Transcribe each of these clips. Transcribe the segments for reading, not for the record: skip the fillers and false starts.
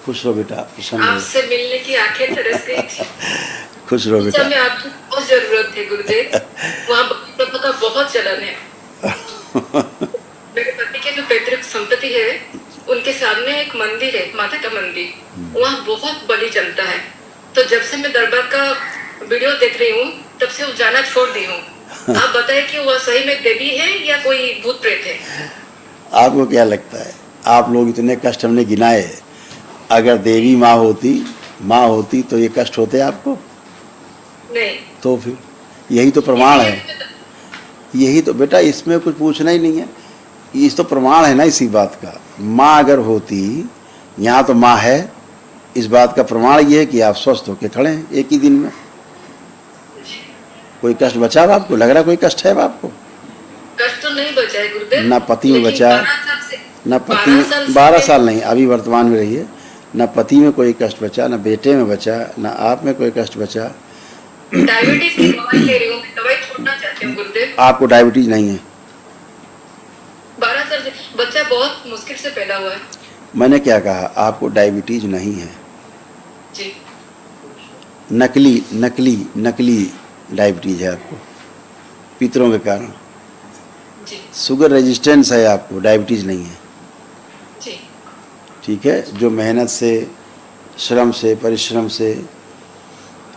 खुश रहो बेटा, प्रसन्न रहो। आपसे मिलने की आंखें तरस गई थी। खुश रहो उस बेटा। समय आपकी बहुत जरूरत है गुरुदेव। वहाँ बाबा का बहुत चलन है। मेरे पति की जो पैतृक संपत्ति है, उनके सामने एक मंदिर है, माता का मंदिर। वहाँ बहुत बड़ी जनता है। तो जब से मैं दरबार का वीडियो देख रही हूँ, तब से वो जाना छोड़ दी हूँ। आप बताएं कि वह सही में देवी है या कोई भूत प्रेत है? आपको क्या लगता है? आप लोग इतने कष्ट हमने गिनाए, अगर देवी माँ होती तो ये कष्ट होते आपको? नहीं। तो फिर यही तो प्रमाण है। यही तो बेटा, इसमें कुछ पूछना ही नहीं है। इस तो प्रमाण है ना इसी बात का। माँ अगर होती, यहाँ तो माँ है, इस बात का प्रमाण ये है कि आप स्वस्थ होकर खड़े हैं एक ही दिन में। कोई कष्ट बचा अब आपको? लग रहा कोई कष्ट है अब आपको? कष्ट तो नहीं बचा है गुरुदेव। ना पति में बचा, ना पति में, 12 साल नहीं, अभी वर्तमान में रहिए। ना पति में कोई कष्ट बचा, ना बेटे में बचा, ना आप में कोई कष्ट बचा। डायबिटीज की दवाई ले रही हूँ, दवाई छोड़ना चाहती हूँ गुरुदेव। आपको डायबिटीज नहीं है? 12 साल से बच्चा बहुत मुश्किल से पैदा हुआ है। मैंने क्या कहा? आपको डायबिटीज नहीं है जी। नकली नकली नकली डायबिटीज है आपको, पितरों के कारण। जी। शुगर रेजिस्टेंस है आपको, डायबिटीज नहीं है। जी। ठीक है, जो मेहनत से, श्रम से, परिश्रम से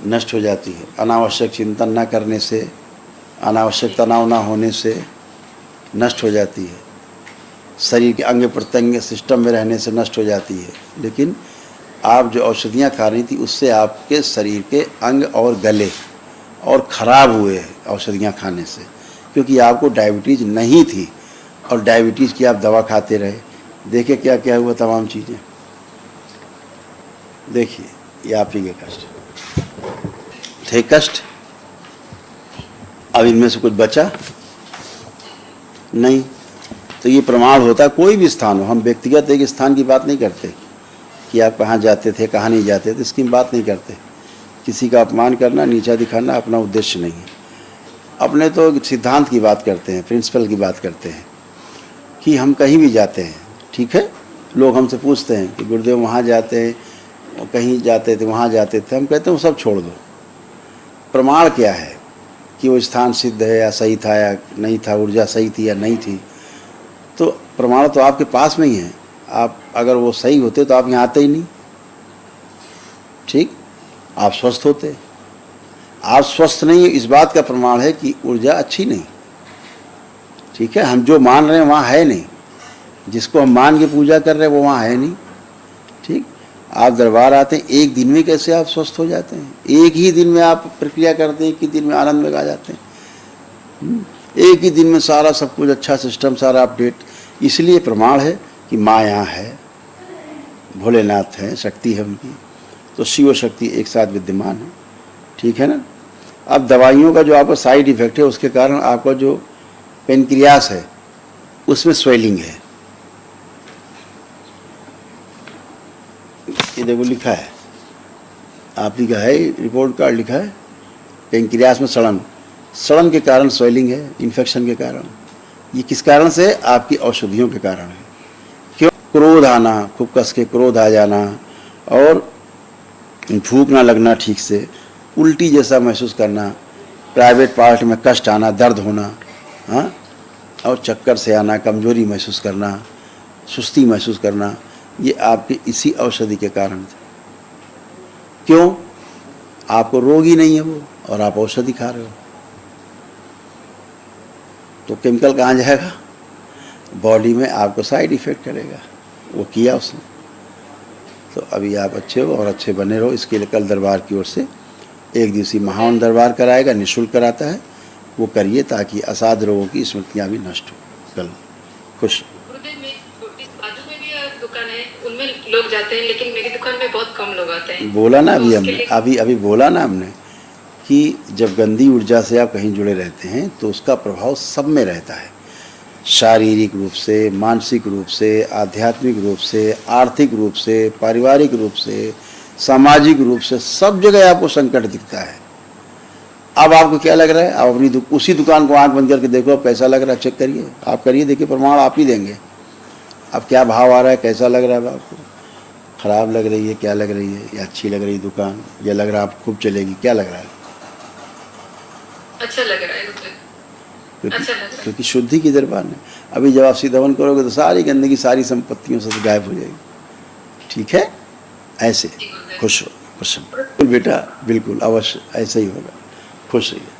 नष्ट हो जाती है, अनावश्यक चिंतन न करने से, अनावश्यक तनाव न होने से नष्ट हो जाती है, शरीर के अंग प्रत्यंग सिस्टम में रहने से नष्ट हो जाती है। लेकिन आप जो औषधियाँ खा रही थी, उससे आपके शरीर के अंग और गले और ख़राब हुए औषधियाँ खाने से, क्योंकि आपको डायबिटीज़ नहीं थी और डायबिटीज़ की आप दवा खाते रहे। देखिए क्या क्या हुआ, तमाम चीज़ें देखिए। ये आप ही के कष्ट थे, कष्ट। अब इनमें से कुछ बचा नहीं, तो ये प्रमाण होता, कोई भी स्थान हो। हम व्यक्तिगत एक स्थान की बात नहीं करते कि आप कहाँ जाते थे, कहाँ नहीं जाते थे, इसकी बात नहीं करते। किसी का अपमान करना, नीचा दिखाना अपना उद्देश्य नहीं है। अपने तो सिद्धांत की बात करते हैं, प्रिंसिपल की बात करते हैं कि हम कहीं भी जाते हैं, ठीक है, लोग हमसे पूछते हैं कि गुरुदेव वहाँ जाते हैं, कहीं जाते थे, वहाँ जाते थे, हम कहते हैं वो सब छोड़ दो। प्रमाण क्या है कि वो स्थान सिद्ध है या सही था या नहीं था, ऊर्जा सही थी या नहीं थी? तो प्रमाण तो आपके पास में ही है। आप अगर वो सही होते तो आप यहाँ आते ही नहीं, ठीक, आप स्वस्थ होते। आप स्वस्थ नहीं है, इस बात का प्रमाण है कि ऊर्जा अच्छी नहीं, ठीक है। हम जो मान रहे हैं वहाँ है नहीं, जिसको हम मान के पूजा कर रहे हैं वो वहाँ है नहीं, ठीक। आप दरबार आते हैं, एक दिन में कैसे आप स्वस्थ हो जाते हैं? एक ही दिन में आप प्रक्रिया करते हैं, एक ही दिन में आनंद में आ जाते हैं, एक ही दिन में सारा सब कुछ अच्छा सिस्टम, सारा अपडेट। इसलिए प्रमाण है कि माँ यहाँ है, भोलेनाथ हैं, शक्ति है उनकी, तो शिव शक्ति एक साथ विद्यमान है, ठीक है ना। अब दवाइयों का जो आपका साइड इफेक्ट है, उसके कारण आपका जो पेनक्रियास है उसमें स्वेलिंग है। ये देखो लिखा है, आप लिखा है, रिपोर्ट कार्ड लिखा है, पेनक्रियास में सड़न के कारण स्वेलिंग है, इन्फेक्शन के कारण। ये किस कारण से? आपकी औषधियों के कारण है। क्यों? क्रोध आना, खूब कस के क्रोध आ जाना, और भूख ना लगना ठीक से, उल्टी जैसा महसूस करना, प्राइवेट पार्ट में कष्ट आना, दर्द होना, हाँ, और चक्कर से आना, कमजोरी महसूस करना, सुस्ती महसूस करना, ये आपके इसी औषधि के कारण थे। क्यों? आपको रोग ही नहीं है वो, और आप औषधि खा रहे हो, तो केमिकल कहाँ जाएगा? बॉडी में आपको साइड इफेक्ट करेगा। वो किया उसने। तो अभी आप अच्छे हो और अच्छे बने रहो। इसके लिए कल दरबार की ओर से एक दिवसीय महावन दरबार कराएगा, निःशुल्क कराता है, वो करिए ताकि असाध रोगों की स्मृतियाँ भी नष्ट हो। कल खुश। गुरुदेव, में बाजू में भी दुकान है, उनमें लोग जाते हैं, लेकिन मेरी दुकान में बहुत कम लोग आते हैं। बोला ना अभी हमने, अभी बोला ना हमने कि जब गंदी ऊर्जा से आप कहीं जुड़े रहते हैं तो उसका प्रभाव सब में रहता है, शारीरिक रूप से, मानसिक रूप से, आध्यात्मिक रूप से, आर्थिक रूप से, पारिवारिक रूप से, सामाजिक रूप से, सब जगह आपको संकट दिखता है। अब आपको क्या लग रहा है? आप अपनी उसी दुकान को आंख बंद करके देखो, कैसा लग रहा है, चेक करिए, आप करिए, देखिए, प्रमाण आप ही देंगे। अब क्या भाव आ रहा है, कैसा लग रहा है आपको? ख़राब लग रही है, क्या लग रही है, या अच्छी लग रही है दुकान, या लग रहा है आप खूब चलेगी, क्या लग रहा है? अच्छा लग रहा है मुझे, क्योंकि अच्छा लग रहा है। क्योंकि शुद्धि की दरबार है। अभी जब आप सीधावन करोगे तो सारी गंदगी, सारी संपत्तियों से गायब हो जाएगी। ठीक है, ऐसे जी गुरुदेव। खुश हो, खुश हो। बिल्कुल बेटा, बिल्कुल अवश्य ऐसा ही होगा। खुश रहिए।